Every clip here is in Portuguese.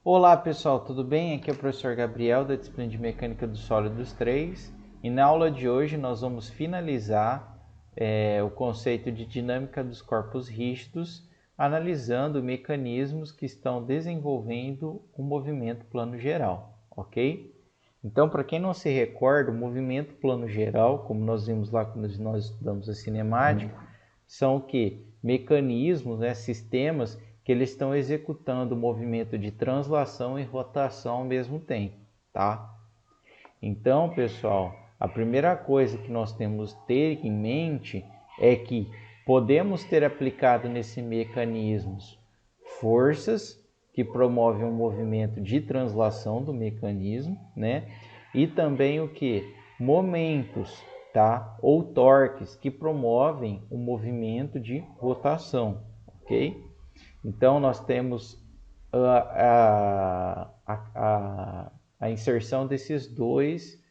Olá pessoal, tudo bem? Aqui é o professor Gabriel da disciplina de Mecânica dos Sólidos 3 e na aula de hoje nós vamos finalizar o conceito de dinâmica dos corpos rígidos, analisando mecanismos que estão desenvolvendo o movimento plano geral, ok? Então, para quem não se recorda, o movimento plano geral, como nós vimos lá quando nós estudamos a cinemática, são o quê? Mecanismos, sistemas que eles estão executando o movimento de translação e rotação ao mesmo tempo, tá? Então, pessoal, a primeira coisa que nós temos que ter em mente é que podemos ter aplicado nesse mecanismos forças que promovem o movimento de translação do mecanismo, E também o que? Momentos, tá? Ou torques que promovem o movimento de rotação, ok? Então, nós temos a inserção desses dois,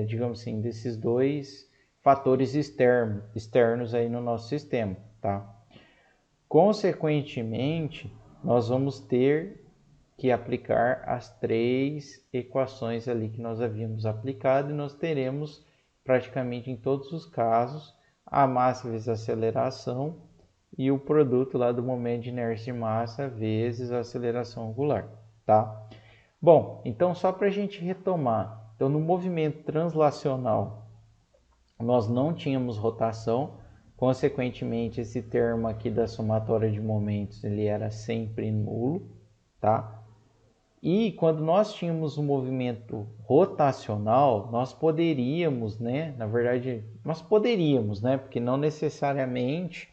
digamos assim, desses dois fatores externos aí no nosso sistema, tá? Consequentemente, nós vamos ter que aplicar as três equações ali que nós havíamos aplicado e nós teremos praticamente em todos os casos a massa vezes a aceleração e o produto lá do momento de inércia de massa vezes a aceleração angular, tá? Bom, então só para a gente retomar, então no movimento translacional nós não tínhamos rotação, consequentemente esse termo aqui da somatória de momentos ele era sempre nulo, tá? E quando nós tínhamos um movimento rotacional, nós poderíamos, na verdade, nós poderíamos, porque não necessariamente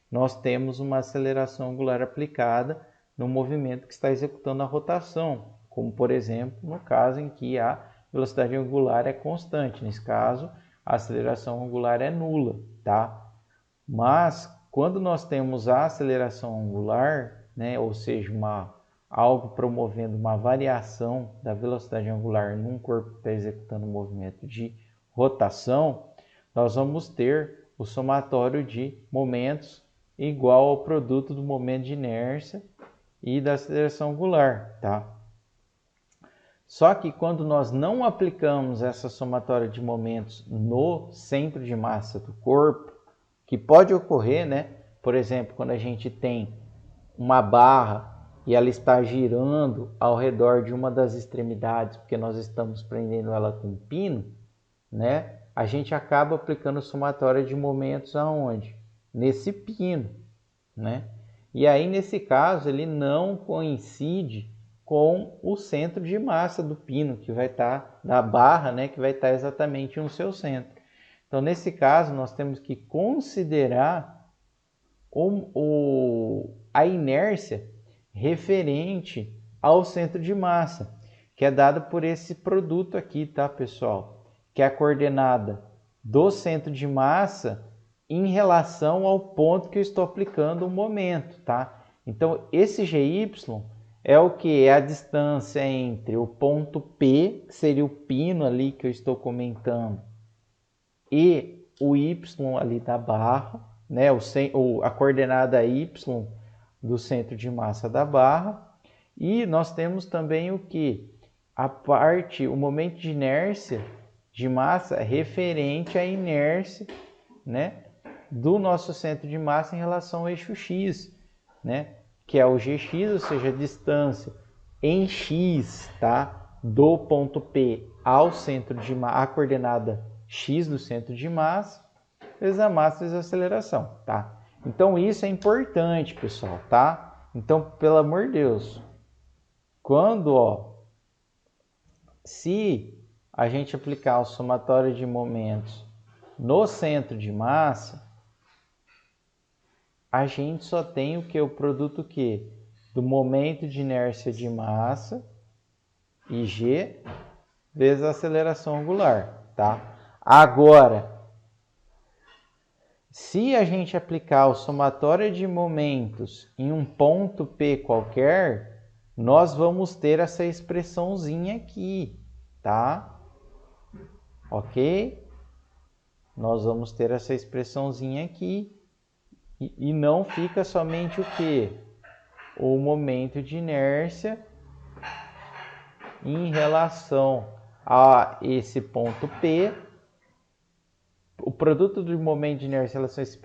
nós temos uma aceleração angular aplicada no movimento que está executando a rotação, como por exemplo, no caso em que a velocidade angular é constante, nesse caso, a aceleração angular é nula, tá? Mas quando nós temos a aceleração angular, ou seja, algo promovendo uma variação da velocidade angular num corpo que está executando um movimento de rotação, nós vamos ter o somatório de momentos igual ao produto do momento de inércia e da aceleração angular, tá? Só que quando nós não aplicamos essa somatória de momentos no centro de massa do corpo, que pode ocorrer, por exemplo, quando a gente tem uma barra e ela está girando ao redor de uma das extremidades, porque nós estamos prendendo ela com um pino, a gente acaba aplicando somatória de momentos aonde? Nesse pino, E aí, nesse caso, ele não coincide com o centro de massa do pino, que vai estar, da barra, que vai estar exatamente no seu centro. Então, nesse caso, nós temos que considerar a inércia referente ao centro de massa, que é dado por esse produto aqui, tá, pessoal? Que é a coordenada do centro de massa em relação ao ponto que eu estou aplicando o momento, tá? Então, esse GY é o que? É a distância entre o ponto P, que seria o pino ali que eu estou comentando, e o Y ali da barra, a coordenada Y do centro de massa da barra. E nós temos também o que? O momento de inércia de massa referente à inércia, do nosso centro de massa em relação ao eixo X, que é o Gx, ou seja, a distância em X, tá? Do ponto P ao centro de massa, a coordenada X do centro de massa, vezes a massa vezes a aceleração, tá? Então isso é importante, pessoal, tá? Então, pelo amor de Deus, se a gente aplicar o somatório de momentos no centro de massa, a gente só tem o que? O produto que? Do momento de inércia de massa, IG, vezes a aceleração angular, tá? Agora, se a gente aplicar o somatório de momentos em um ponto P qualquer, nós vamos ter essa expressãozinha aqui, tá? Ok? Nós vamos ter essa expressãozinha aqui e não fica somente o que? O momento de inércia em relação a esse ponto P, o produto do momento de inércia em relação a esse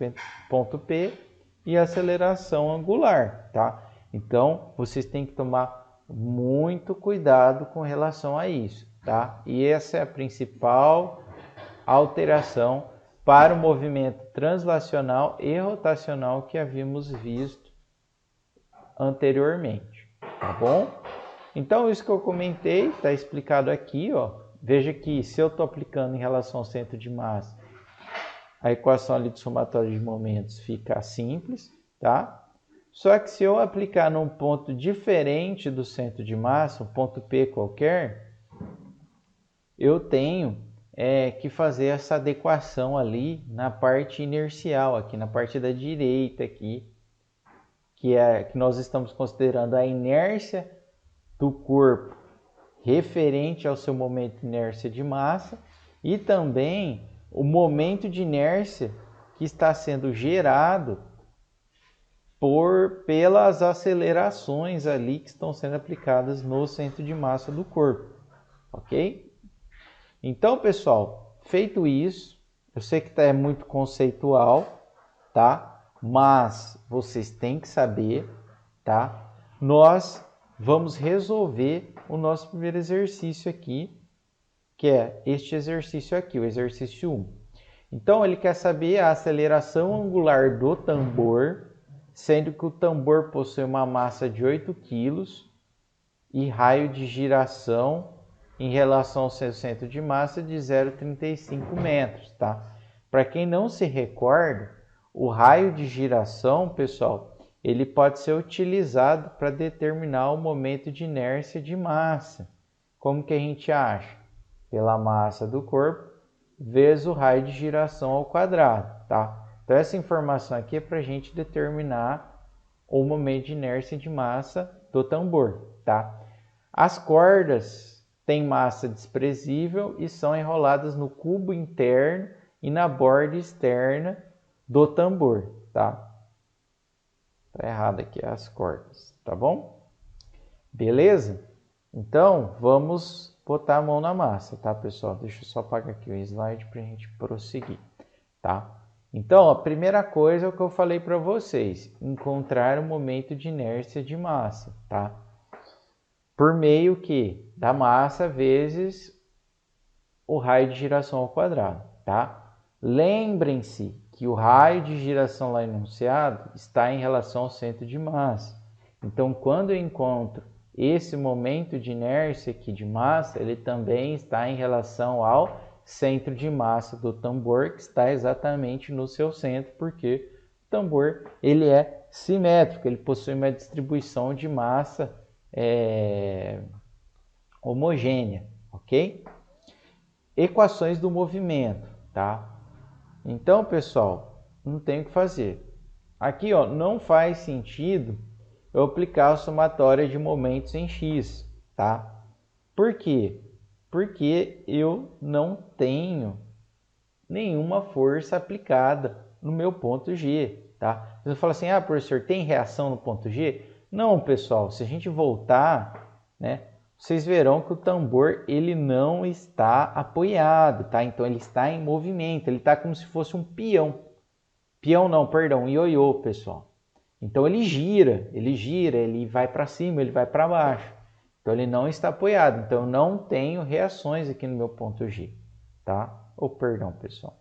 ponto P e a aceleração angular, tá? Então, vocês têm que tomar muito cuidado com relação a isso, tá? E essa é a principal alteração para o movimento translacional e rotacional que havíamos visto anteriormente, tá bom? Então, isso que eu comentei está explicado aqui, ó. Veja que se eu estou aplicando em relação ao centro de massa, a equação ali de somatória de momentos fica simples, tá? Só que se eu aplicar num ponto diferente do centro de massa, um ponto P qualquer, eu tenho que fazer essa adequação ali na parte inercial, aqui na parte da direita, aqui, que nós estamos considerando a inércia do corpo referente ao seu momento de inércia de massa e também o momento de inércia que está sendo gerado pelas acelerações ali que estão sendo aplicadas no centro de massa do corpo, ok? Então, pessoal, feito isso, eu sei que é muito conceitual, tá? Mas vocês têm que saber, tá? Nós vamos resolver o nosso primeiro exercício aqui, que é este exercício aqui, o exercício 1. Então, ele quer saber a aceleração angular do tambor, sendo que o tambor possui uma massa de 8 kg e raio de giração em relação ao seu centro de massa de 0,35 metros, tá? Para quem não se recorda, o raio de giração, pessoal, ele pode ser utilizado para determinar o momento de inércia de massa. Como que a gente acha? Pela massa do corpo vezes o raio de giração ao quadrado, tá? Então, essa informação aqui é para a gente determinar o momento de inércia de massa do tambor, tá? As cordas têm massa desprezível e são enroladas no cubo interno e na borda externa do tambor, tá? Tá errado aqui as cordas, tá bom? Beleza? Então, vamos botar a mão na massa, tá, pessoal? Deixa eu só apagar aqui o slide para a gente prosseguir, tá? Então, a primeira coisa é o que eu falei para vocês, encontrar o momento de inércia de massa, tá? Por meio da massa vezes o raio de giração ao quadrado, tá? Lembrem-se que o raio de giração lá enunciado está em relação ao centro de massa. Então, quando eu encontro esse momento de inércia aqui de massa, ele também está em relação ao centro de massa do tambor, que está exatamente no seu centro, porque o tambor ele é simétrico, ele possui uma distribuição de massa homogênea, ok? Equações do movimento, tá? Então, pessoal, não tem o que fazer. Aqui, ó, não faz sentido eu aplicar a somatória de momentos em x, tá? Por quê? Porque eu não tenho nenhuma força aplicada no meu ponto G, tá? Você fala assim, professor, tem reação no ponto G? Não, pessoal, se a gente voltar, né, vocês verão que o tambor ele não está apoiado, tá? Então ele está em movimento, ele está como se fosse um peão. Peão não, perdão, ioiô, pessoal. Então ele gira, ele vai para cima, ele vai para baixo. Então ele não está apoiado, então eu não tenho reações aqui no meu ponto G, tá? Perdão, pessoal.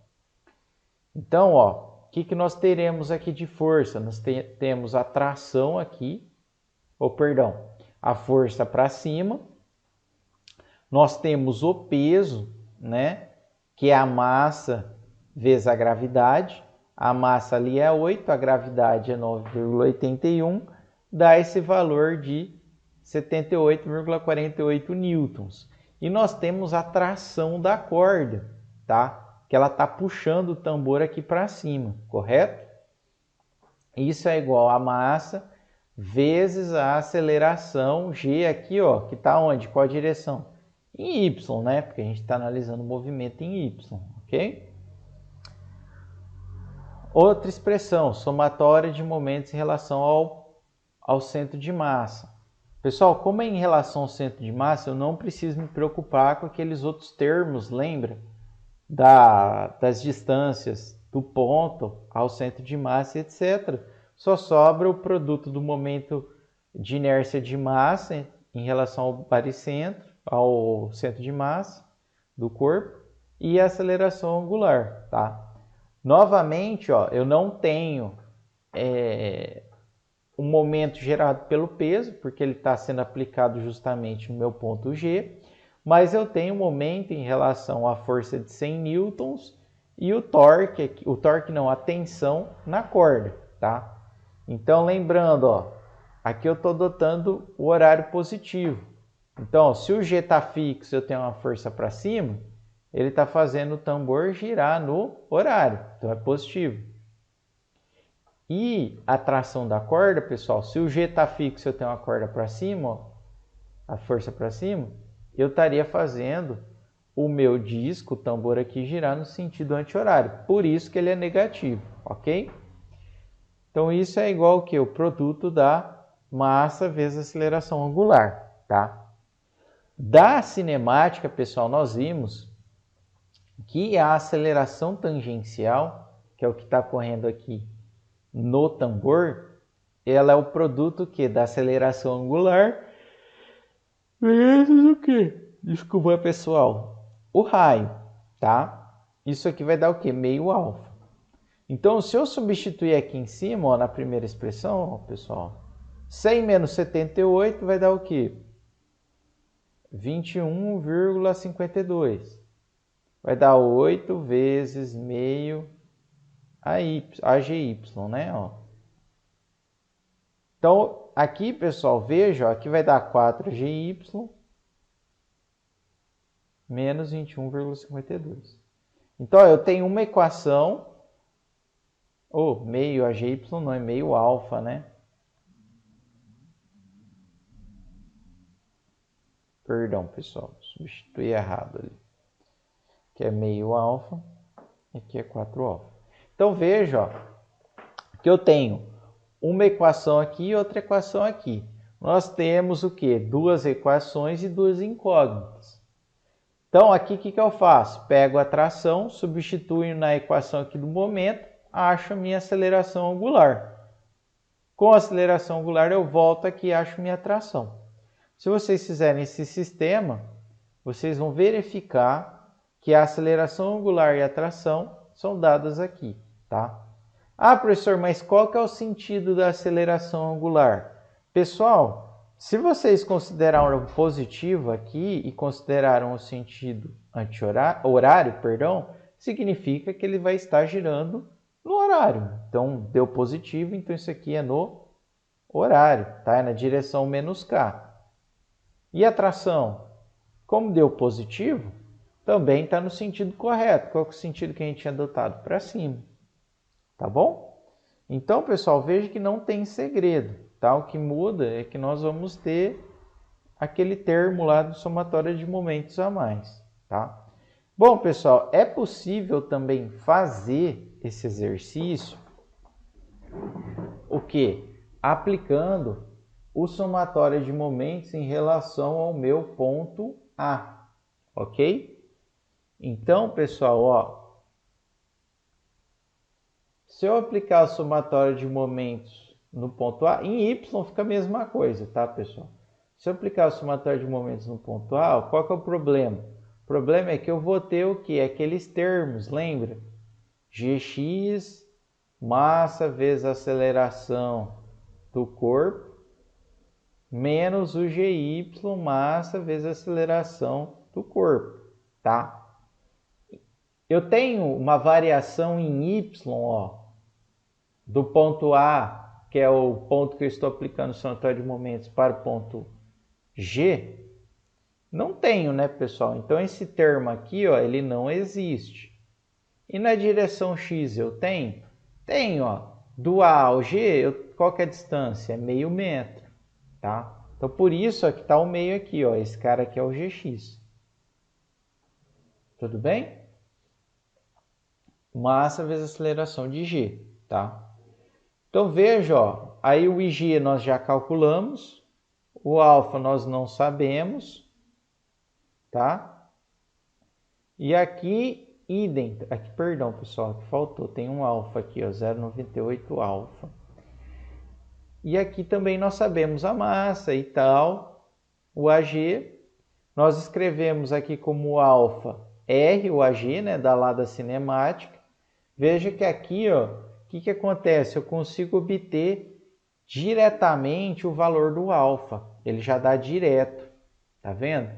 Então, ó, o que nós teremos aqui de força? Nós temos a tração aqui, a força para cima. Nós temos o peso, né? Que é a massa vezes a gravidade. A massa ali é 8, a gravidade é 9,81, dá esse valor de 78,48 newtons. E nós temos a tração da corda, tá? Que ela está puxando o tambor aqui para cima, correto? Isso é igual a massa vezes a aceleração G aqui, ó, que está onde? Qual a direção? Em Y, né? Porque a gente está analisando o movimento em Y, ok? Outra expressão, somatória de momentos em relação ao centro de massa. Pessoal, como é em relação ao centro de massa, eu não preciso me preocupar com aqueles outros termos, lembra? Das distâncias do ponto ao centro de massa, etc. Só sobra o produto do momento de inércia de massa em relação ao baricentro, ao centro de massa do corpo e a aceleração angular, tá? Novamente, ó, eu não tenho um momento gerado pelo peso, porque ele está sendo aplicado justamente no meu ponto G, mas eu tenho um momento em relação à força de 100 newtons e o torque não, a tensão na corda, tá? Então, lembrando, ó, aqui eu estou adotando o horário positivo. Então, ó, se o G está fixo, eu tenho uma força para cima, ele está fazendo o tambor girar no horário, então é positivo. E a tração da corda, pessoal, se o G está fixo, eu tenho uma corda para cima, ó, a força para cima, eu estaria fazendo o meu disco, o tambor aqui, girar no sentido anti-horário. Por isso que ele é negativo, ok? Então, isso é igual ao que? O produto da massa vezes a aceleração angular, tá? Da cinemática, pessoal, nós vimos que a aceleração tangencial, que é o que está correndo aqui no tambor, ela é o produto que da aceleração angular vezes o que? Desculpa, pessoal. O raio, tá? Isso aqui vai dar o que? Meio alfa. Então, se eu substituir aqui em cima, ó, na primeira expressão, ó, pessoal, 100 menos 78 vai dar o que? 21,52. Vai dar 8 vezes meio AGY, né? Ó. Então, aqui, pessoal, veja, ó, aqui vai dar 4GY menos 21,52. Então, ó, eu tenho uma equação, meio AGY não é meio alfa, né? Perdão, pessoal, substituí errado ali. Aqui é meio alfa, aqui é 4 alfa. Então, veja, ó, que eu tenho uma equação aqui e outra equação aqui. Nós temos o quê? Duas equações e duas incógnitas. Então, aqui o que eu faço? Pego a tração, substituo na equação aqui do momento, acho a minha aceleração angular. Com a aceleração angular, eu volto aqui e acho minha tração. Se vocês fizerem esse sistema, vocês vão verificar que a aceleração angular e a tração são dadas aqui, tá? Ah, professor, mas qual que é o sentido da aceleração angular? Pessoal, se vocês consideraram positivo aqui e consideraram o sentido anti-horário, significa que ele vai estar girando no horário. Então, deu positivo, então isso aqui é no horário, tá? É na direção menos K. E a tração? Como deu positivo, também está no sentido correto. Qual é o sentido que a gente tinha adotado? Para cima. Tá bom? Então, pessoal, veja que não tem segredo, tá? O que muda é que nós vamos ter aquele termo lá do somatório de momentos a mais, tá? Bom, pessoal, é possível também fazer esse exercício, o quê? Aplicando o somatório de momentos em relação ao meu ponto A, ok? Então, pessoal, ó, se eu aplicar o somatório de momentos no ponto A, em Y fica a mesma coisa, tá, pessoal? Se eu aplicar o somatório de momentos no ponto A, qual que é o problema? O problema é que eu vou ter o quê? Aqueles termos, lembra? Gx, massa vezes aceleração do corpo, menos o GY, massa vezes aceleração do corpo, tá? Eu tenho uma variação em Y, ó, do ponto A, que é o ponto que eu estou aplicando o somatório de momentos, para o ponto G, não tenho, né, pessoal? Então, esse termo aqui, ó, ele não existe. E na direção X eu tenho? Tenho, ó. Do A ao G, qual que é a distância? É meio metro, tá? Então, por isso aqui está o meio aqui, ó. Esse cara aqui é o Gx. Tudo bem? Massa vezes aceleração de G, tá? Então, veja, ó, aí o IG nós já calculamos, O alfa nós não sabemos, tá? E aqui, idem. Aqui, perdão, pessoal, que faltou. Tem um alfa aqui, ó, 0,98 alfa. E aqui também nós sabemos a massa e tal, o AG. Nós escrevemos aqui como alfa R, o AG, né, da lá da cinemática. Veja que aqui, ó, o que acontece? Eu consigo obter diretamente o valor do alfa. Ele já dá direto, tá vendo?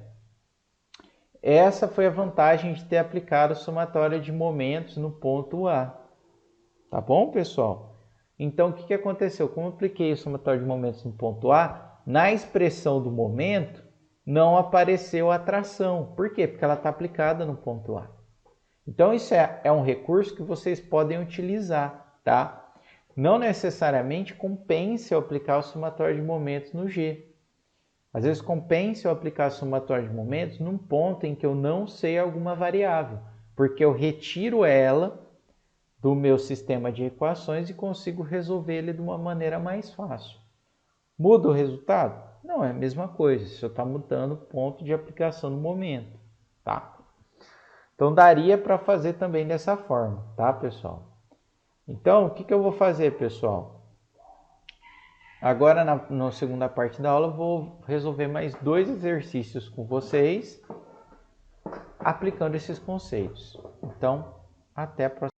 Essa foi a vantagem de ter aplicado a somatória de momentos no ponto A. Tá bom, pessoal? Então, o que aconteceu? Como eu apliquei a somatória de momentos no ponto A, na expressão do momento, não apareceu a tração. Por quê? Porque ela está aplicada no ponto A. Então, isso é um recurso que vocês podem utilizar, tá? Não necessariamente compense eu aplicar o somatório de momentos no G. Às vezes compense eu aplicar o somatório de momentos num ponto em que eu não sei alguma variável, porque eu retiro ela do meu sistema de equações e consigo resolver ele de uma maneira mais fácil. Muda o resultado? Não, é a mesma coisa, se eu está mudando o ponto de aplicação no momento, tá? Então, daria para fazer também dessa forma, tá, pessoal? Então, o que eu vou fazer, pessoal? Agora, na segunda parte da aula, eu vou resolver mais 2 exercícios com vocês, aplicando esses conceitos. Então, até a próxima.